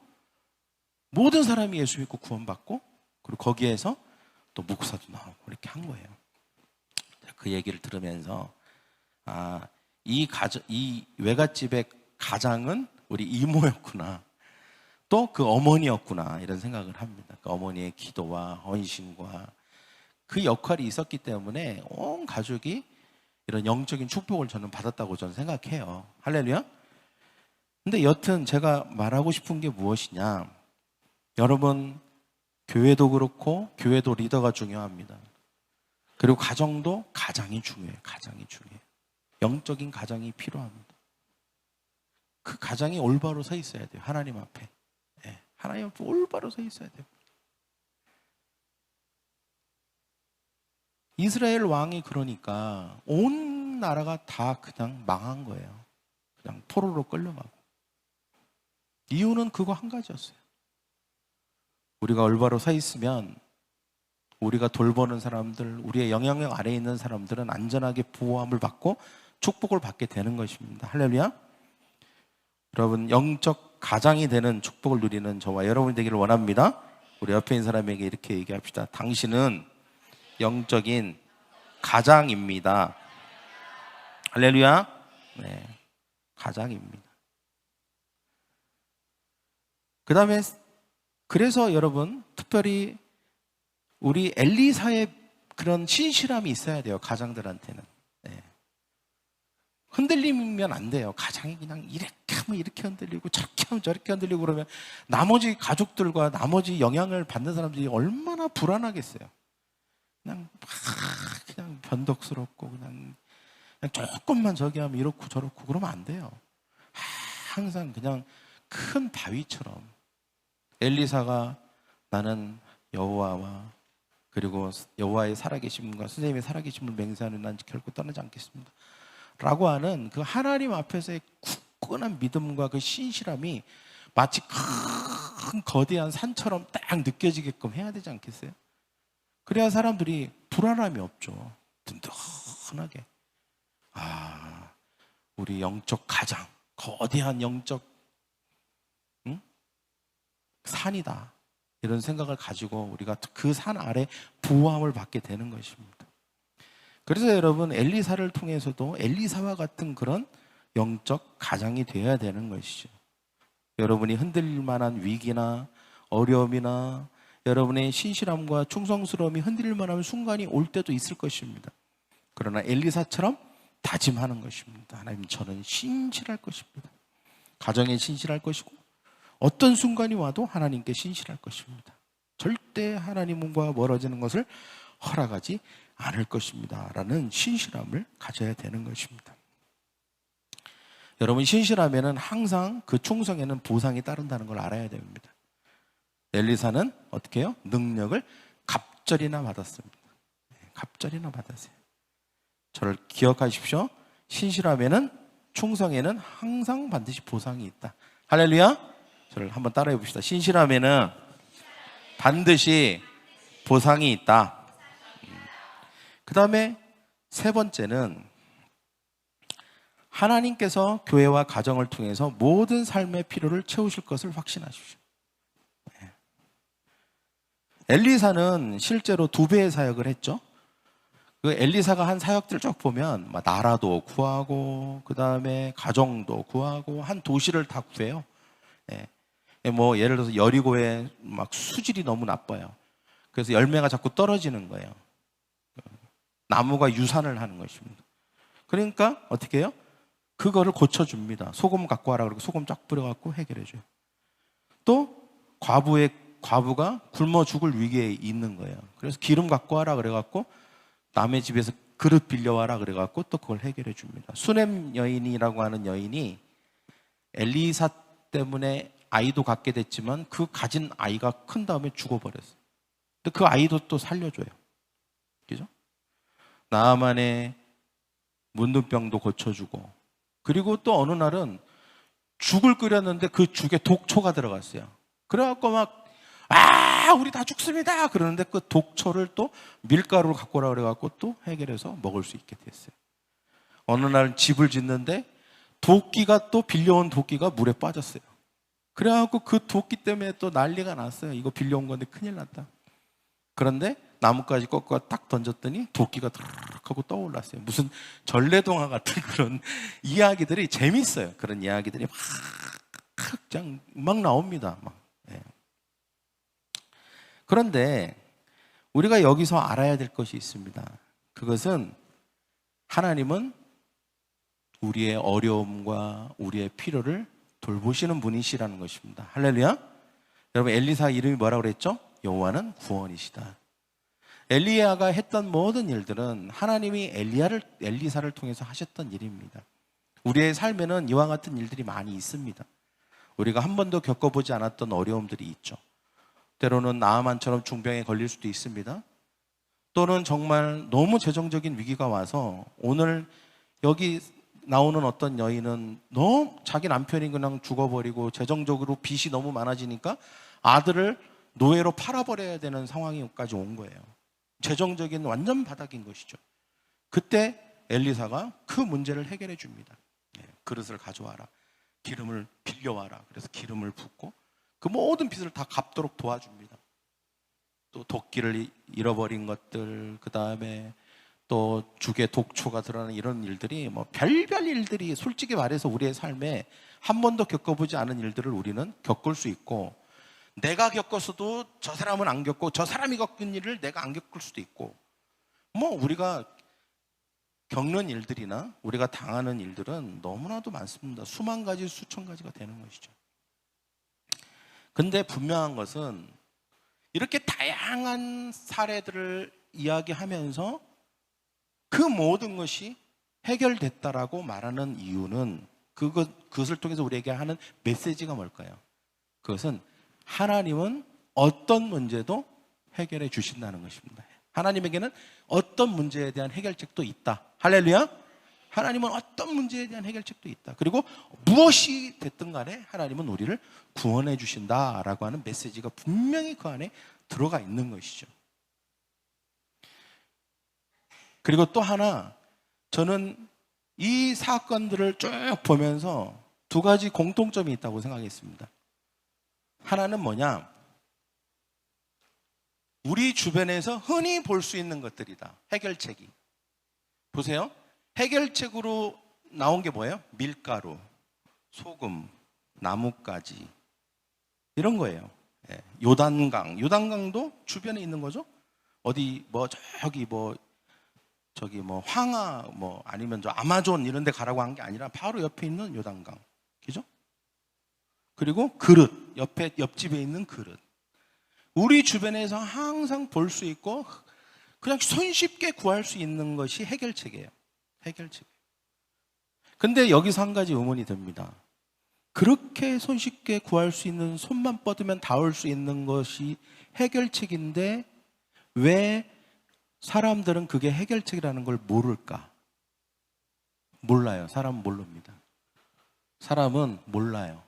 모든 사람이 예수 믿고 구원받고, 그리고 거기에서 또 목사도 나오고 이렇게 한 거예요. 그 얘기를 들으면서 이 외갓집의 가장은 우리 이모였구나, 또 그 어머니였구나, 이런 생각을 합니다. 그 어머니의 기도와 헌신과 그 역할이 있었기 때문에 온 가족이 이런 영적인 축복을 저는 받았다고 저는 생각해요. 할렐루야. 근데 여튼 제가 말하고 싶은 게 무엇이냐, 여러분, 교회도 그렇고 교회도 리더가 중요합니다. 그리고 가정도 가장이 중요해요. 가장이 중요해요. 영적인 가장이 필요합니다. 그 가장이 올바로 서 있어야 돼요. 하나님 앞에. 하나님 앞에 올바로 서 있어야 돼요. 이스라엘 왕이 그러니까 온 나라가 다 그냥 망한 거예요. 그냥 포로로 끌려가고. 이유는 그거 한 가지였어요. 우리가 올바로 서 있으면 우리가 돌보는 사람들, 우리의 영향력 아래에 있는 사람들은 안전하게 보호함을 받고 축복을 받게 되는 것입니다. 할렐루야. 여러분, 영적 가장이 되는 축복을 누리는 저와 여러분이 되기를 원합니다. 우리 옆에 있는 사람에게 이렇게 얘기합시다. 당신은 영적인 가장입니다. 할렐루야. 네, 가장입니다. 그 다음에 그래서 여러분, 특별히 우리 엘리사의 그런 신실함이 있어야 돼요. 가장들한테는. 네. 흔들리면 안 돼요. 가장이 그냥 이렇게 하면 이렇게 흔들리고 저렇게 하면 저렇게 흔들리고 그러면 나머지 가족들과 나머지 영향을 받는 사람들이 얼마나 불안하겠어요. 그냥 막 그냥 변덕스럽고 그냥 조금만 저기 하면 이렇고 저렇고 그러면 안 돼요. 항상 그냥 큰 바위처럼 엘리사가 나는 여호와와 그리고 여호와의 살아계심과 선생님의 살아계심을 맹세하는 난 결코 떠나지 않겠습니다 라고 하는 그 하나님 앞에서의 굳건한 믿음과 그 신실함이 마치 큰 거대한 산처럼 딱 느껴지게끔 해야 되지 않겠어요? 그래야 사람들이 불안함이 없죠. 든든하게. 아, 우리 영적 가장 거대한 영적 산이다. 이런 생각을 가지고 우리가 그 산 아래 보호함을 받게 되는 것입니다. 그래서 여러분, 엘리사를 통해서도 엘리사와 같은 그런 영적 가장이 되어야 되는 것이죠. 여러분이 흔들릴 만한 위기나 어려움이나 여러분의 신실함과 충성스러움이 흔들릴 만한 순간이 올 때도 있을 것입니다. 그러나 엘리사처럼 다짐하는 것입니다. 하나님, 저는 신실할 것입니다. 가정에 신실할 것이고 어떤 순간이 와도 하나님께 신실할 것입니다. 절대 하나님과 멀어지는 것을 허락하지 않을 것입니다 라는 신실함을 가져야 되는 것입니다. 여러분, 신실하면 항상 그 충성에는 보상이 따른다는 걸 알아야 됩니다. 엘리사는 어떻게 해요? 능력을 갑절이나 받았습니다. 갑절이나 받았어요. 저를 기억하십시오. 신실하면 충성에는 항상 반드시 보상이 있다. 할렐루야. 저를 한번 따라해 봅시다. 신실하면 반드시 보상이 있다. 그 다음에 세 번째는 하나님께서 교회와 가정을 통해서 모든 삶의 필요를 채우실 것을 확신하십시오. 엘리사는 실제로 2배의 사역을 했죠. 그 엘리사가 한 사역들을 쭉 보면 나라도 구하고 그 다음에 가정도 구하고 한 도시를 다 구해요. 뭐 예를 들어서 여리고에 막 수질이 너무 나빠요. 그래서 열매가 자꾸 떨어지는 거예요. 나무가 유산을 하는 것입니다. 그러니까 어떻게 해요? 그거를 고쳐줍니다. 소금 갖고 와라 그러고 소금 쫙 뿌려갖고 해결해줘요. 또 과부가 굶어 죽을 위기에 있는 거예요. 그래서 기름 갖고 와라 그래갖고 남의 집에서 그릇 빌려와라 그래갖고 또 그걸 해결해 줍니다. 수넴 여인이라고 하는 여인이 엘리사 때문에 아이도 갖게 됐지만 그 가진 아이가 큰 다음에 죽어버렸어요. 근데 그 아이도 또 살려줘요. 그죠? 나아만의 문둥병도 고쳐주고, 그리고 또 어느 날은 죽을 끓였는데 그 죽에 독초가 들어갔어요. 그래갖고 우리 다 죽습니다 그러는데 그 독초를 또 밀가루로 갖고 오라 그래갖고 또 해결해서 먹을 수 있게 됐어요. 어느 날 집을 짓는데 또 빌려온 도끼가 물에 빠졌어요. 그래갖고 그 도끼 때문에 또 난리가 났어요. 이거 빌려온 건데 큰일 났다. 그런데 나뭇가지 꺾어 딱 던졌더니 도끼가 드르륵 하고 떠올랐어요. 무슨 전래동화 같은 그런 이야기들이 재밌어요. 그런 이야기들이 막 나옵니다. 그런데 우리가 여기서 알아야 될 것이 있습니다. 그것은 하나님은 우리의 어려움과 우리의 필요를 돌보시는 분이시라는 것입니다. 할렐루야. 여러분, 엘리사 이름이 뭐라고 그랬죠? 여호와는 구원이시다. 엘리야가 했던 모든 일들은 하나님이 엘리사를 통해서 하셨던 일입니다. 우리의 삶에는 이와 같은 일들이 많이 있습니다. 우리가 한 번도 겪어보지 않았던 어려움들이 있죠. 때로는 나아만처럼 중병에 걸릴 수도 있습니다. 또는 정말 너무 재정적인 위기가 와서 오늘 여기 나오는 어떤 여인은 너무 자기 남편이 그냥 죽어버리고 재정적으로 빚이 너무 많아지니까 아들을 노예로 팔아버려야 되는 상황이까지 온 거예요. 재정적인 완전 바닥인 것이죠. 그때 엘리사가 그 문제를 해결해 줍니다. 그릇을 가져와라, 기름을 빌려와라. 그래서 기름을 붓고 그 모든 빚을 다 갚도록 도와줍니다. 또 도끼를 잃어버린 것들, 그 다음에 또 죽에 독초가 드러나는 이런 일들이 뭐 별별 일들이 솔직히 말해서 우리의 삶에 한 번도 겪어보지 않은 일들을 우리는 겪을 수 있고, 내가 겪었어도 저 사람은 안 겪고 저 사람이 겪은 일을 내가 안 겪을 수도 있고, 뭐 우리가 겪는 일들이나 우리가 당하는 일들은 너무나도 많습니다. 수만 가지 수천 가지가 되는 것이죠. 근데 분명한 것은 이렇게 다양한 사례들을 이야기하면서 그 모든 것이 해결됐다라고 말하는 이유는 그것을 통해서 우리에게 하는 메시지가 뭘까요? 그것은 하나님은 어떤 문제도 해결해 주신다는 것입니다. 하나님에게는 어떤 문제에 대한 해결책도 있다. 할렐루야. 하나님은 어떤 문제에 대한 해결책도 있다. 그리고 무엇이 됐든 간에 하나님은 우리를 구원해 주신다라고 하는 메시지가 분명히 그 안에 들어가 있는 것이죠. 그리고 또 하나, 저는 이 사건들을 쭉 보면서 두 가지 공통점이 있다고 생각했습니다. 하나는 뭐냐? 우리 주변에서 흔히 볼 수 있는 것들이다. 해결책이. 보세요. 해결책으로 나온 게 뭐예요? 밀가루, 소금, 나뭇가지, 이런 거예요. 요단강도 주변에 있는 거죠. 어디 저기 황하 아니면 저 아마존 이런 데 가라고 한 게 아니라 바로 옆에 있는 요단강. 그죠? 그리고 그릇, 옆집에 있는 그릇. 우리 주변에서 항상 볼 수 있고 그냥 손쉽게 구할 수 있는 것이 해결책이에요. 해결책. 근데 여기서 한 가지 의문이 듭니다. 그렇게 손쉽게 구할 수 있는, 손만 뻗으면 닿을 수 있는 것이 해결책인데 왜 사람들은 그게 해결책이라는 걸 모를까? 몰라요. 사람은 모릅니다. 사람은 몰라요.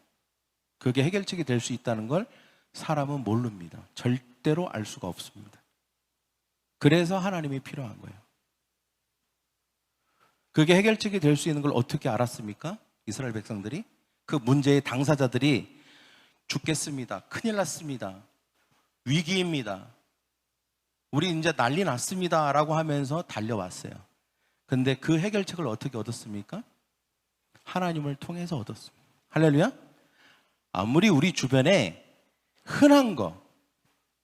그게 해결책이 될 수 있다는 걸 사람은 모릅니다. 절대로 알 수가 없습니다. 그래서 하나님이 필요한 거예요. 그게 해결책이 될 수 있는 걸 어떻게 알았습니까? 이스라엘 백성들이, 그 문제의 당사자들이 죽겠습니다. 큰일 났습니다. 위기입니다. 우리 이제 난리 났습니다. 라고 하면서 달려왔어요. 근데 그 해결책을 어떻게 얻었습니까? 하나님을 통해서 얻었습니다. 할렐루야? 아무리 우리 주변에 흔한 거,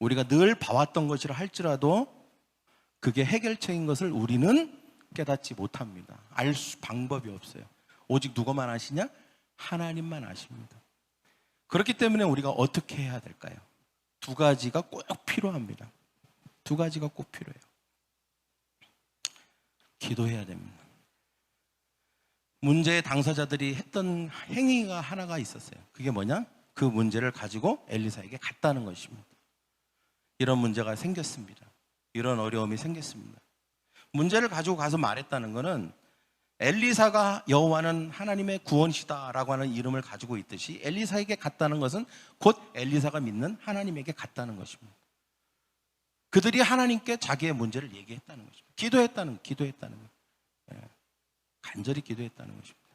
우리가 늘 봐왔던 것이라 할지라도 그게 해결책인 것을 우리는 깨닫지 못합니다. 알 방법이 없어요. 오직 누구만 아시냐? 하나님만 아십니다. 그렇기 때문에 우리가 어떻게 해야 될까요? 두 가지가 꼭 필요합니다. 두 가지가 꼭 필요해요. 기도해야 됩니다. 문제의 당사자들이 했던 행위가 하나가 있었어요. 그게 뭐냐? 그 문제를 가지고 엘리사에게 갔다는 것입니다. 이런 문제가 생겼습니다. 이런 어려움이 생겼습니다. 문제를 가지고 가서 말했다는 것은 엘리사가 여호와는 하나님의 구원이시다라고 하는 이름을 가지고 있듯이 엘리사에게 갔다는 것은 곧 엘리사가 믿는 하나님에게 갔다는 것입니다. 그들이 하나님께 자기의 문제를 얘기했다는 것입니다. 기도했다는 거예요. 간절히 기도했다는 것입니다.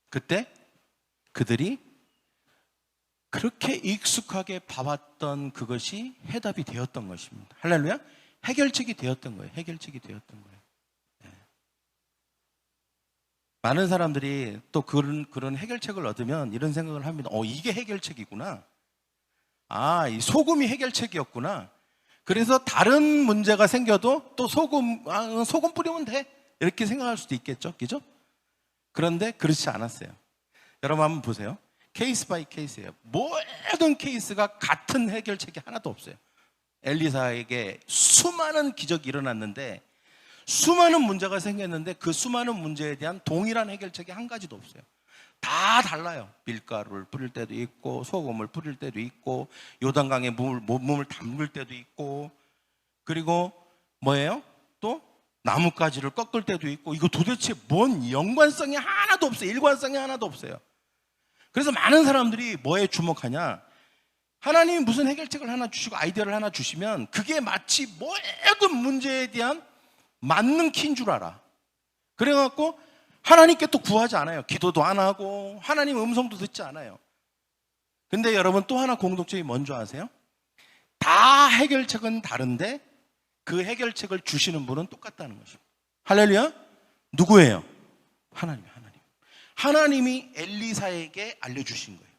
그때 그들이 그렇게 익숙하게 봐왔던 그것이 해답이 되었던 것입니다. 할렐루야? 해결책이 되었던 거예요. 해결책이 되었던 거예요. 많은 사람들이 또 그런 해결책을 얻으면 이런 생각을 합니다. 이게 해결책이구나. 이 소금이 해결책이었구나. 그래서 다른 문제가 생겨도 또 소금 뿌리면 돼. 이렇게 생각할 수도 있겠죠. 그죠? 그런데 그렇지 않았어요. 여러분 한번 보세요. 케이스 바이 케이스예요. 모든 케이스가 같은 해결책이 하나도 없어요. 엘리사에게 수많은 기적이 일어났는데 수많은 문제가 생겼는데 그 수많은 문제에 대한 동일한 해결책이 한 가지도 없어요. 다 달라요. 밀가루를 뿌릴 때도 있고 소금을 뿌릴 때도 있고 요단강에 몸을 담글 때도 있고, 그리고 뭐예요? 또 나뭇가지를 꺾을 때도 있고. 이거 도대체 뭔 연관성이 하나도 없어요. 일관성이 하나도 없어요. 그래서 많은 사람들이 뭐에 주목하냐, 하나님이 무슨 해결책을 하나 주시고 아이디어를 하나 주시면 그게 마치 모든 문제에 대한 맞는 키인 줄 알아. 그래갖고 하나님께 또 구하지 않아요. 기도도 안 하고 하나님 음성도 듣지 않아요. 근데 여러분, 또 하나 공통점이 뭔지 아세요? 다 해결책은 다른데 그 해결책을 주시는 분은 똑같다는 것입니다. 할렐루야. 누구예요? 하나님. 하나님이 엘리사에게 알려주신 거예요.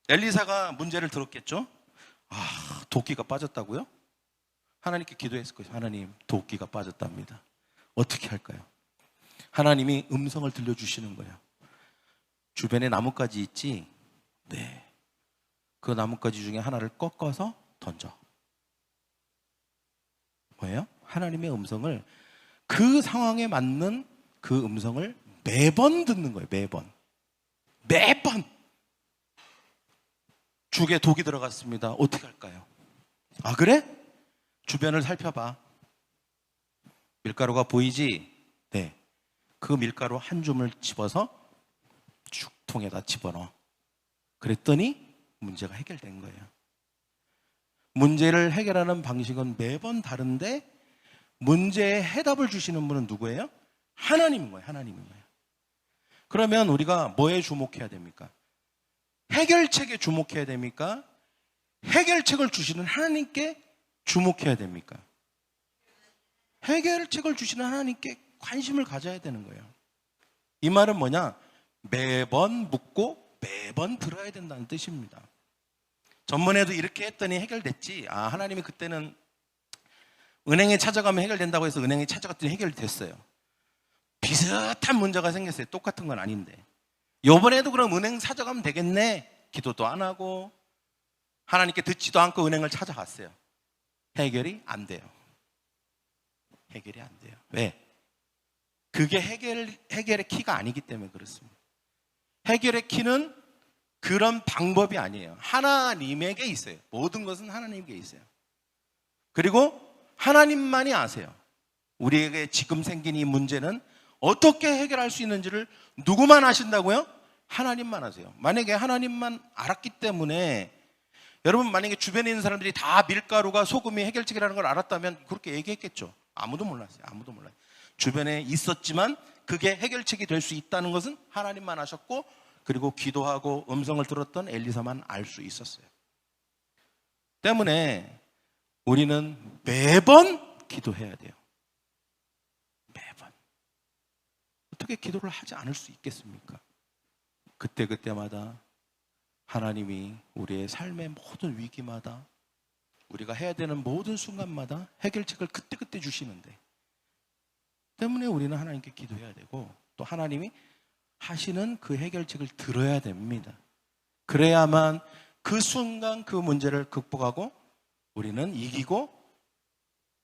엘리사가 문제를 들었겠죠? 도끼가 빠졌다고요? 하나님께 기도했을 거예요. 하나님, 도끼가 빠졌답니다. 어떻게 할까요? 하나님이 음성을 들려주시는 거예요. 주변에 나뭇가지 있지? 네. 그 나뭇가지 중에 하나를 꺾어서 던져. 뭐예요? 하나님의 음성을, 그 상황에 맞는 그 음성을 매번 듣는 거예요. 매번. 죽에 독이 들어갔습니다. 어떻게 할까요? 그래? 주변을 살펴봐. 밀가루가 보이지? 네. 그 밀가루 한 줌을 집어서 죽통에다 집어넣어. 그랬더니 문제가 해결된 거예요. 문제를 해결하는 방식은 매번 다른데 문제에 해답을 주시는 분은 누구예요? 하나님인 거예요. 그러면 우리가 뭐에 주목해야 됩니까? 해결책에 주목해야 됩니까? 해결책을 주시는 하나님께 주목해야 됩니까? 해결책을 주시는 하나님께 관심을 가져야 되는 거예요. 이 말은 뭐냐? 매번 묻고 매번 들어야 된다는 뜻입니다. 전번에도 이렇게 했더니 해결됐지. 하나님이 그때는 은행에 찾아가면 해결된다고 해서 은행에 찾아갔더니 해결이 됐어요. 비슷한 문제가 생겼어요. 똑같은 건 아닌데. 이번에도 그럼 은행 찾아가면 되겠네. 기도도 안 하고 하나님께 듣지도 않고 은행을 찾아갔어요. 해결이 안 돼요. 왜? 그게 해결의 키가 아니기 때문에 그렇습니다. 해결의 키는 그런 방법이 아니에요. 하나님에게 있어요. 모든 것은 하나님에게 있어요. 그리고 하나님만이 아세요. 우리에게 지금 생긴 이 문제는 어떻게 해결할 수 있는지를 누구만 아신다고요? 하나님만 아세요. 만약에 하나님만 알았기 때문에, 여러분 만약에 주변에 있는 사람들이 다 밀가루가 소금이 해결책이라는 걸 알았다면 그렇게 얘기했겠죠. 아무도 몰랐어요. 주변에 있었지만 그게 해결책이 될 수 있다는 것은 하나님만 아셨고, 그리고 기도하고 음성을 들었던 엘리사만 알 수 있었어요. 때문에 우리는 매번 기도해야 돼요. 매번. 어떻게 기도를 하지 않을 수 있겠습니까? 그때마다 하나님이 우리의 삶의 모든 위기마다, 우리가 해야 되는 모든 순간마다 해결책을 그때 주시는데, 때문에 우리는 하나님께 기도해야 되고, 또 하나님이 하시는 그 해결책을 들어야 됩니다. 그래야만 그 순간 그 문제를 극복하고 우리는 이기고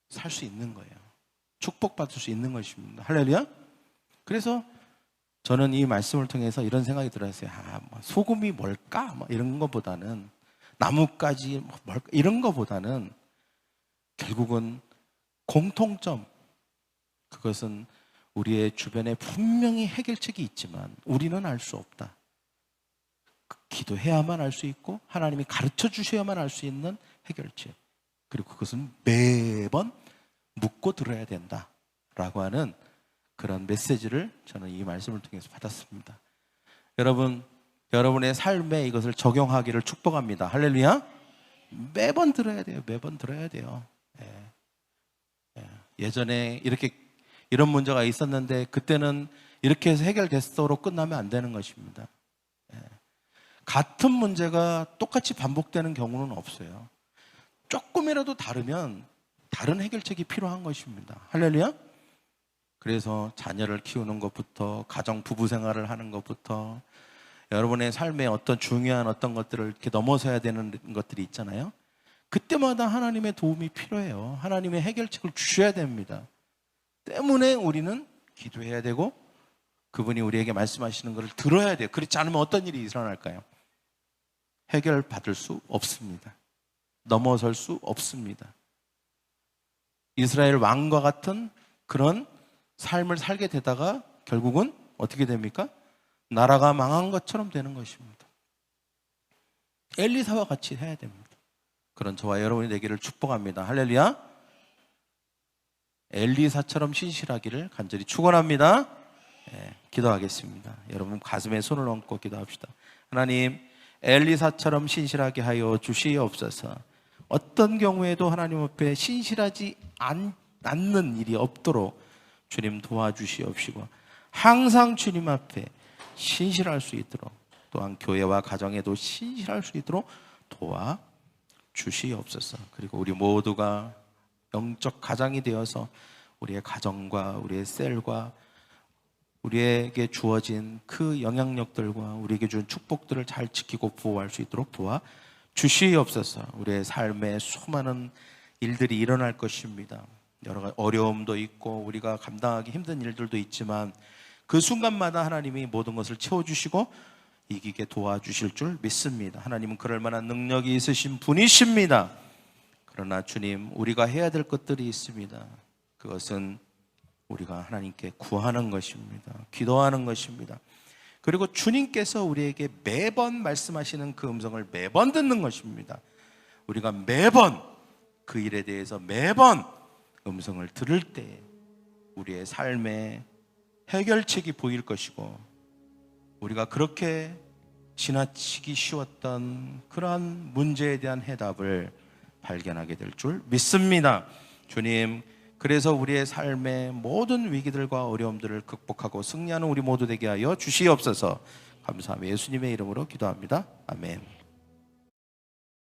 살 수 있는 거예요. 축복받을 수 있는 것입니다. 할렐루야. 그래서 저는 이 말씀을 통해서 이런 생각이 들었어요. 소금이 뭘까? 이런 것보다는, 나뭇가지 뭘까? 이런 것보다는 결국은 공통점, 그것은 우리의 주변에 분명히 해결책이 있지만 우리는 알 수 없다. 기도해야만 알 수 있고 하나님이 가르쳐 주셔야만 알 수 있는 해결책, 그리고 그것은 매번 묻고 들어야 된다라고 하는 그런 메시지를 저는 이 말씀을 통해서 받았습니다. 여러분, 여러분의 삶에 이것을 적용하기를 축복합니다. 할렐루야. 매번 들어야 돼요. 예전에 이런 문제가 있었는데 그때는 이렇게 해서 해결됐어로 끝나면 안 되는 것입니다. 같은 문제가 똑같이 반복되는 경우는 없어요. 조금이라도 다르면 다른 해결책이 필요한 것입니다. 할렐루야. 그래서 자녀를 키우는 것부터, 가정 부부 생활을 하는 것부터, 여러분의 삶에 어떤 중요한 어떤 것들을 이렇게 넘어서야 되는 것들이 있잖아요. 그때마다 하나님의 도움이 필요해요. 하나님의 해결책을 주셔야 됩니다. 때문에 우리는 기도해야 되고, 그분이 우리에게 말씀하시는 것을 들어야 돼요. 그렇지 않으면 어떤 일이 일어날까요? 해결받을 수 없습니다. 넘어설 수 없습니다. 이스라엘 왕과 같은 그런 삶을 살게 되다가 결국은 어떻게 됩니까? 나라가 망한 것처럼 되는 것입니다. 엘리사와 같이 해야 됩니다. 그런 저와 여러분이 되기를 축복합니다. 할렐루야. 엘리사처럼 신실하기를 간절히 축원합니다. 기도하겠습니다. 여러분 가슴에 손을 얹고 기도합시다. 하나님, 엘리사처럼 신실하게 하여 주시옵소서. 어떤 경우에도 하나님 앞에 신실하지 않는 일이 없도록 주님 도와주시옵시고, 항상 주님 앞에 신실할 수 있도록, 또한 교회와 가정에도 신실할 수 있도록 도와주시옵소서. 그리고 우리 모두가 영적 가장이 되어서 우리의 가정과 우리의 셀과 우리에게 주어진 그 영향력들과 우리에게 준 축복들을 잘 지키고 보호할 수 있도록 도와주시옵소서. 우리의 삶에 수많은 일들이 일어날 것입니다. 여러 가지 어려움도 있고 우리가 감당하기 힘든 일들도 있지만 그 순간마다 하나님이 모든 것을 채워주시고 이기게 도와주실 줄 믿습니다. 하나님은 그럴 만한 능력이 있으신 분이십니다. 그러나 주님, 우리가 해야 될 것들이 있습니다. 그것은 우리가 하나님께 구하는 것입니다. 기도하는 것입니다. 그리고 주님께서 우리에게 매번 말씀하시는 그 음성을 매번 듣는 것입니다. 우리가 매번 그 일에 대해서 매번 음성을 들을 때 우리의 삶에 해결책이 보일 것이고, 우리가 그렇게 지나치기 쉬웠던 그러한 문제에 대한 해답을 발견하게 될 줄 믿습니다. 주님, 그래서 우리의 삶의 모든 위기들과 어려움들을 극복하고 승리하는 우리 모두 되게 하여 주시옵소서. 감사하며 예수님의 이름으로 기도합니다. 아멘.